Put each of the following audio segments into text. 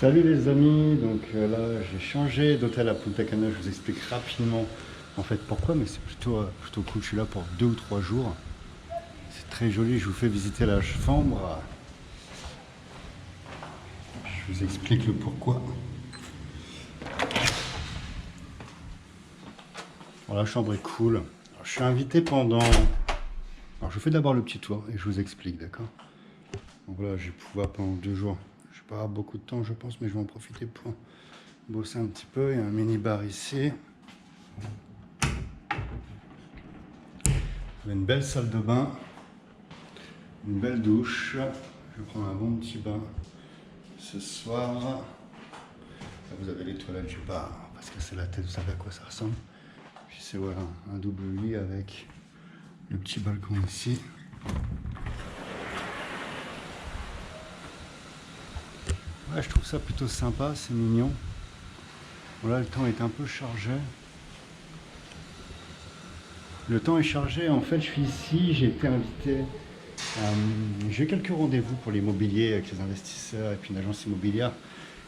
Salut les amis, donc là j'ai changé d'hôtel à Punta Cana, je vous explique rapidement en fait pourquoi, mais c'est plutôt cool, je suis là pour 2 ou 3 jours, c'est très joli, je vous fais visiter la chambre, je vous explique le pourquoi. Alors, la chambre est cool, alors, je suis invité pendant, alors je fais d'abord le petit tour et je vous explique, d'accord. Donc voilà, je vais pouvoir pendant 2 jours. Je vais pas avoir beaucoup de temps, je pense, mais je vais en profiter pour bosser un petit peu. Il y a un mini bar ici. Il y a une belle salle de bain, une belle douche. Je vais prendre un bon petit bain ce soir. Là, vous avez les toilettes, je vais pas parce que c'est la tête, vous savez à quoi ça ressemble. Puis c'est voilà, un double lit avec le petit balcon ici. Ouais, je trouve ça plutôt sympa, c'est mignon. Bon, là, le temps est un peu chargé. Le temps est chargé, en fait, je suis ici, j'ai été invité. J'ai eu quelques rendez-vous pour l'immobilier avec les investisseurs et puis une agence immobilière,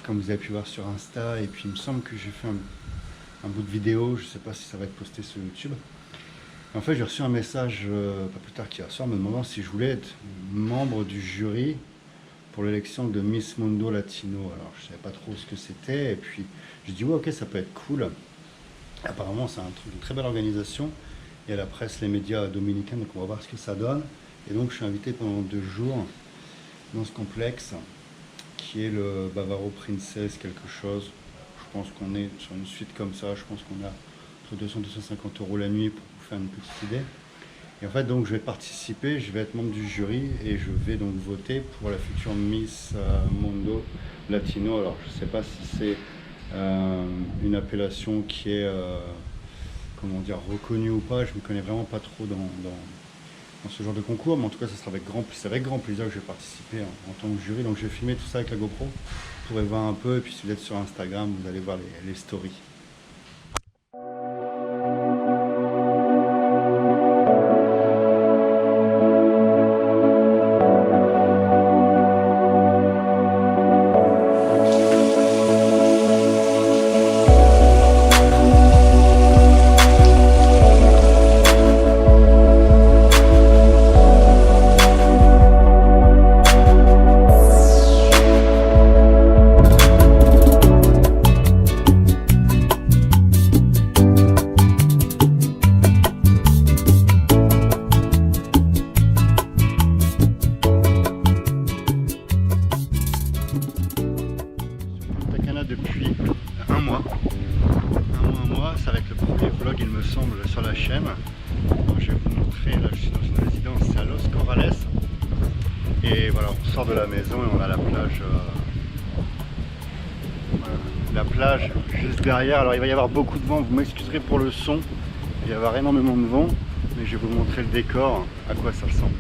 comme vous avez pu voir sur Insta. Et puis, il me semble que j'ai fait un bout de vidéo, je ne sais pas si ça va être posté sur YouTube. En fait, j'ai reçu un message pas plus tard qu'hier soir me demandant si je voulais être membre du jury pour l'élection de Miss Mundo Latino. Alors, je ne savais pas trop ce que c'était. Et puis, j'ai dit, ouais, ok, ça peut être cool. Apparemment, c'est une très belle organisation. Il y a la presse, les médias dominicains, donc on va voir ce que ça donne. Et donc, je suis invité pendant 2 jours dans ce complexe qui est le Bavaro Princess quelque chose. Je pense qu'on est sur une suite comme ça. Je pense qu'on a entre 200 et 250 € la nuit pour vous faire une petite idée. Et en fait, donc, je vais participer, je vais être membre du jury et je vais donc voter pour la future Miss Mundo Latino. Alors, je ne sais pas si c'est une appellation qui est, comment dire, reconnue ou pas. Je ne me connais vraiment pas trop dans ce genre de concours, mais en tout cas, ça sera avec grand plaisir que je vais participer en tant que jury. Donc, je vais filmer tout ça avec la GoPro. Vous pourrez voir un peu, et puis si vous êtes sur Instagram, vous allez voir les stories. Depuis un mois, ça va être le premier vlog il me semble sur la chaîne. Donc, je vais vous montrer, là je suis dans une résidence, c'est à Los Corrales. Et voilà, on sort de la maison et on a la plage, voilà, la plage juste derrière. Alors il va y avoir beaucoup de vent, vous m'excuserez pour le son, il va y avoir énormément de vent, mais je vais vous montrer le décor, à quoi ça ressemble.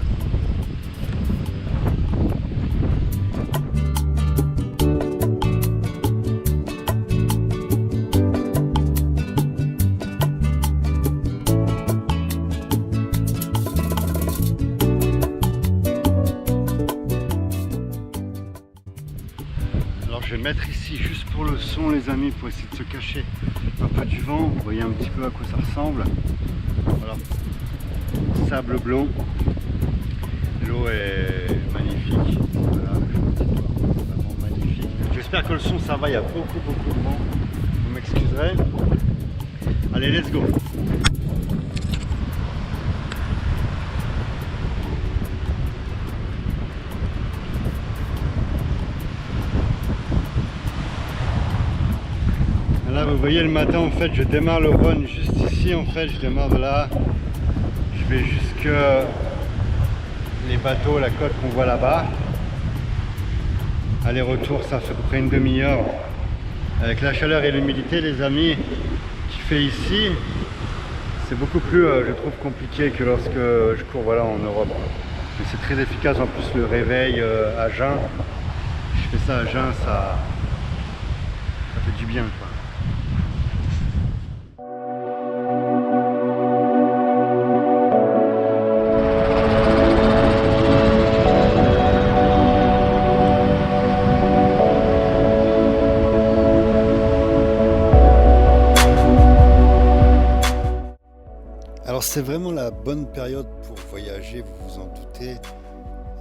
Je vais mettre ici juste pour le son les amis, pour essayer de se cacher un peu du vent. Vous voyez un petit peu à quoi ça ressemble. Voilà, sable blanc, l'eau est magnifique. Voilà, vraiment magnifique. J'espère que le son ça va, il y a beaucoup de vent, vous m'excuserez. Allez, let's go. Là vous voyez le matin en fait je démarre le run juste ici, en fait je démarre de là, je vais jusque les bateaux, la côte qu'on voit là-bas. Aller-retour ça fait à peu près une demi-heure. Avec la chaleur et l'humidité les amis qu'il fait ici, c'est beaucoup plus je trouve compliqué que lorsque je cours voilà en Europe. Mais c'est très efficace, en plus le réveil à jeun, je fais ça à jeun, ça fait du bien quoi. Alors c'est vraiment la bonne période pour voyager, vous vous en doutez,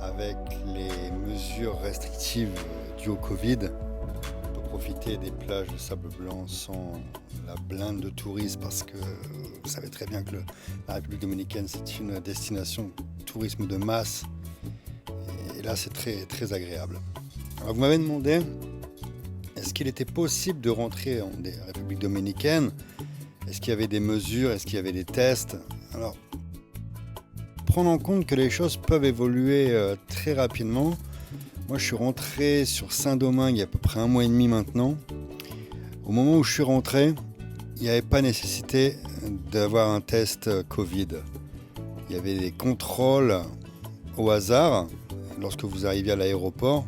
avec les mesures restrictives dues au Covid. On peut profiter des plages de sable blanc sans la blinde de touristes parce que vous savez très bien que la République dominicaine c'est une destination tourisme de masse et là c'est très, très agréable. Alors vous m'avez demandé est-ce qu'il était possible de rentrer en République dominicaine? Est-ce qu'il y avait des mesures? Est-ce qu'il y avait des tests? Alors, prendre en compte que les choses peuvent évoluer très rapidement. Moi, je suis rentré sur Saint-Domingue il y a à peu près 1 mois et demi maintenant. Au moment où je suis rentré, il n'y avait pas nécessité d'avoir un test Covid. Il y avait des contrôles au hasard lorsque vous arriviez à l'aéroport.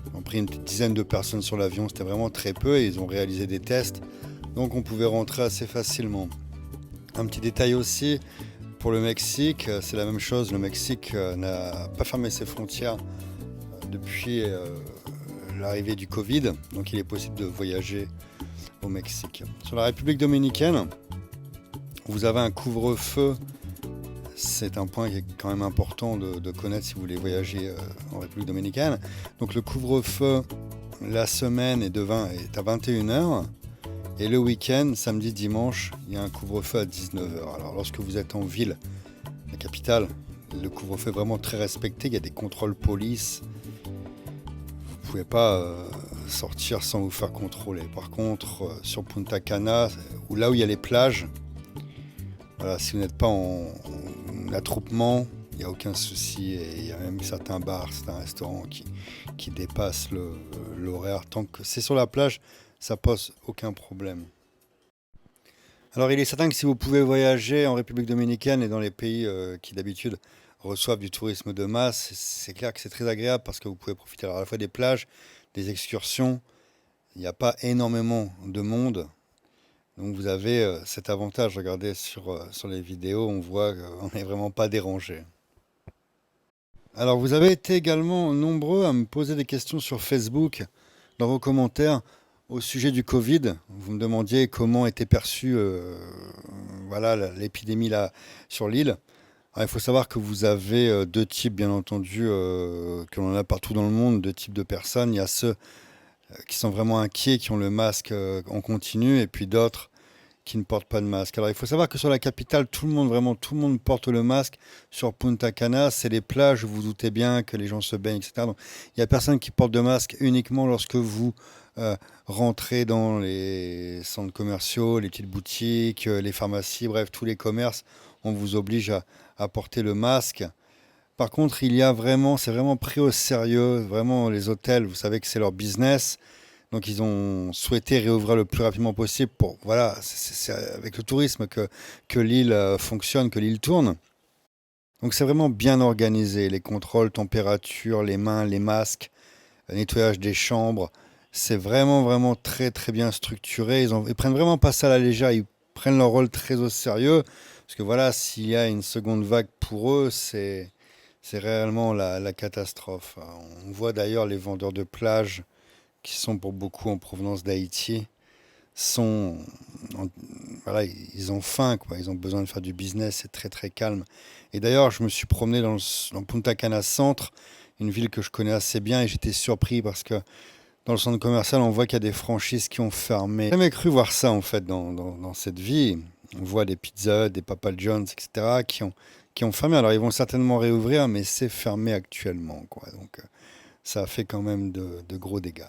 Ils ont pris une petite dizaine de personnes sur l'avion, c'était vraiment très peu et ils ont réalisé des tests. Donc on pouvait rentrer assez facilement. Un petit détail aussi, pour le Mexique, c'est la même chose. Le Mexique n'a pas fermé ses frontières depuis l'arrivée du Covid. Donc il est possible de voyager au Mexique. Sur la République dominicaine, vous avez un couvre-feu. C'est un point qui est quand même important de connaître si vous voulez voyager en République dominicaine. Donc le couvre-feu, la semaine est à 21h. Et le week-end, samedi, dimanche, il y a un couvre-feu à 19h. Alors lorsque vous êtes en ville, la capitale, le couvre-feu est vraiment très respecté. Il y a des contrôles police. Vous ne pouvez pas sortir sans vous faire contrôler. Par contre, sur Punta Cana, ou là où il y a les plages, voilà, si vous n'êtes pas en attroupement, il n'y a aucun souci. Et il y a même certains bars, certains restaurants qui dépassent l'horaire. Tant que c'est sur la plage, ça pose aucun problème. Alors il est certain que si vous pouvez voyager en République dominicaine et dans les pays qui d'habitude reçoivent du tourisme de masse, c'est clair que c'est très agréable parce que vous pouvez profiter à la fois des plages, des excursions. Il n'y a pas énormément de monde. Donc vous avez cet avantage. Regardez sur les vidéos, on voit qu'on n'est vraiment pas dérangé. Alors vous avez été également nombreux à me poser des questions sur Facebook, dans vos commentaires, au sujet du Covid. Vous me demandiez comment était perçue l'épidémie là, sur l'île. Alors, il faut savoir que vous avez 2 types, bien entendu, que l'on a partout dans le monde, 2 types de personnes. Il y a ceux qui sont vraiment inquiets, qui ont le masque en continu, et puis d'autres qui ne portent pas de masque. Alors il faut savoir que sur la capitale, tout le monde porte le masque. Sur Punta Cana, c'est les plages, vous vous doutez bien que les gens se baignent, etc. Donc il n'y a personne qui porte de masque uniquement lorsque vous rentrez dans les centres commerciaux, les petites boutiques, les pharmacies, bref, tous les commerces, on vous oblige à porter le masque. Par contre, c'est vraiment pris au sérieux, vraiment les hôtels, vous savez que c'est leur business. Donc ils ont souhaité réouvrir le plus rapidement possible pour, voilà, c'est avec le tourisme que l'île fonctionne, que l'île tourne. Donc c'est vraiment bien organisé, les contrôles, température, les mains, les masques, le nettoyage des chambres. C'est vraiment, vraiment très, très bien structuré. Ils prennent vraiment pas ça à la légère, ils prennent leur rôle très au sérieux. Parce que voilà, s'il y a une seconde vague pour eux, c'est réellement la catastrophe. On voit d'ailleurs les vendeurs de plage qui sont pour beaucoup en provenance d'Haïti, voilà, ils ont faim, quoi. Ils ont besoin de faire du business, c'est très très calme. Et d'ailleurs, je me suis promené dans Punta Cana Centre, une ville que je connais assez bien, et j'étais surpris parce que dans le centre commercial, on voit qu'il y a des franchises qui ont fermé. J'ai jamais cru voir ça en fait dans cette vie. On voit des Pizza Hut, des Papa John's, etc. qui ont fermé. Alors ils vont certainement réouvrir, mais c'est fermé actuellement, quoi. Donc ça a fait quand même de gros dégâts.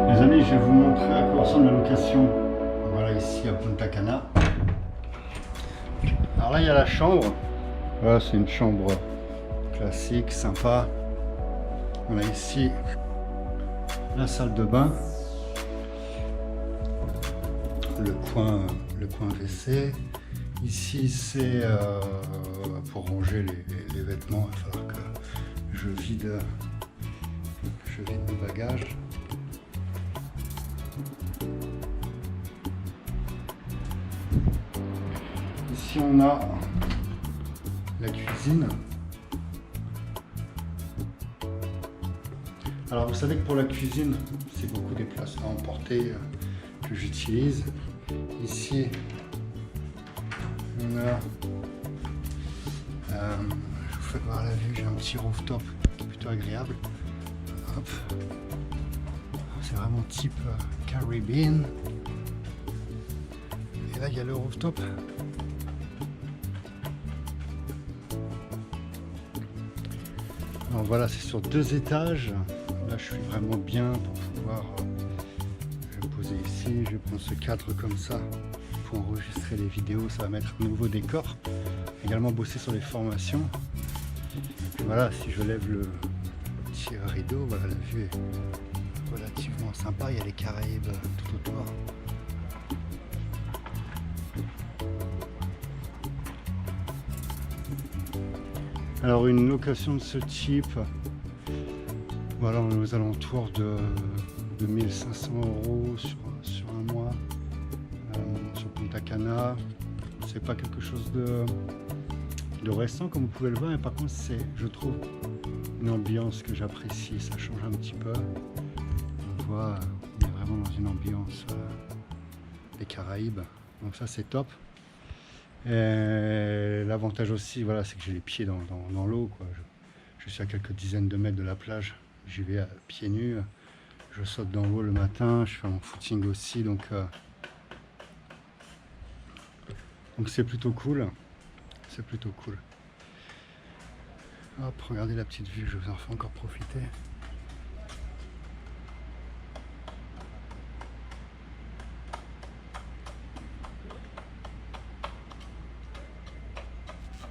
Les amis, je vais vous montrer à quoi ressemble la location. Voilà, ici à Punta Cana. Alors là, il y a la chambre. Voilà, c'est une chambre classique, sympa. On a ici la salle de bain. Le coin WC. Ici, c'est pour ranger les vêtements. Il va falloir que je vide mes bagages. Ici, on a la cuisine. Alors vous savez que pour la cuisine, c'est beaucoup des plats à emporter que j'utilise. Ici, on a, je vous fais voir la vue, j'ai un petit rooftop qui est plutôt agréable. Hop. C'est vraiment type Caribbean. Et là, il y a le rooftop. Alors voilà, c'est sur 2 étages. Là, je suis vraiment bien pour pouvoir. Je vais me poser ici, je vais prendre ce cadre comme ça pour enregistrer les vidéos. Ça va mettre un nouveau décor. Également bosser sur les formations. Et voilà, si je lève le petit rideau, voilà, la vue est relativement sympa. Il y a les Caraïbes tout autour. Alors une location de ce type, voilà, on est aux alentours de 1500 € sur un mois sur Punta Cana. C'est pas quelque chose de récent comme vous pouvez le voir, mais par contre c'est, je trouve, une ambiance que j'apprécie. Ça change un petit peu. On voit, on est vraiment dans une ambiance des Caraïbes, donc ça c'est top. Et l'avantage aussi, voilà, c'est que j'ai les pieds dans l'eau, quoi. Je suis à quelques dizaines de mètres de la plage. J'y vais à pieds nus. Je saute dans l'eau le matin. Je fais mon footing aussi, donc c'est plutôt cool. C'est plutôt cool. Hop, regardez la petite vue. Je vous en fais encore profiter.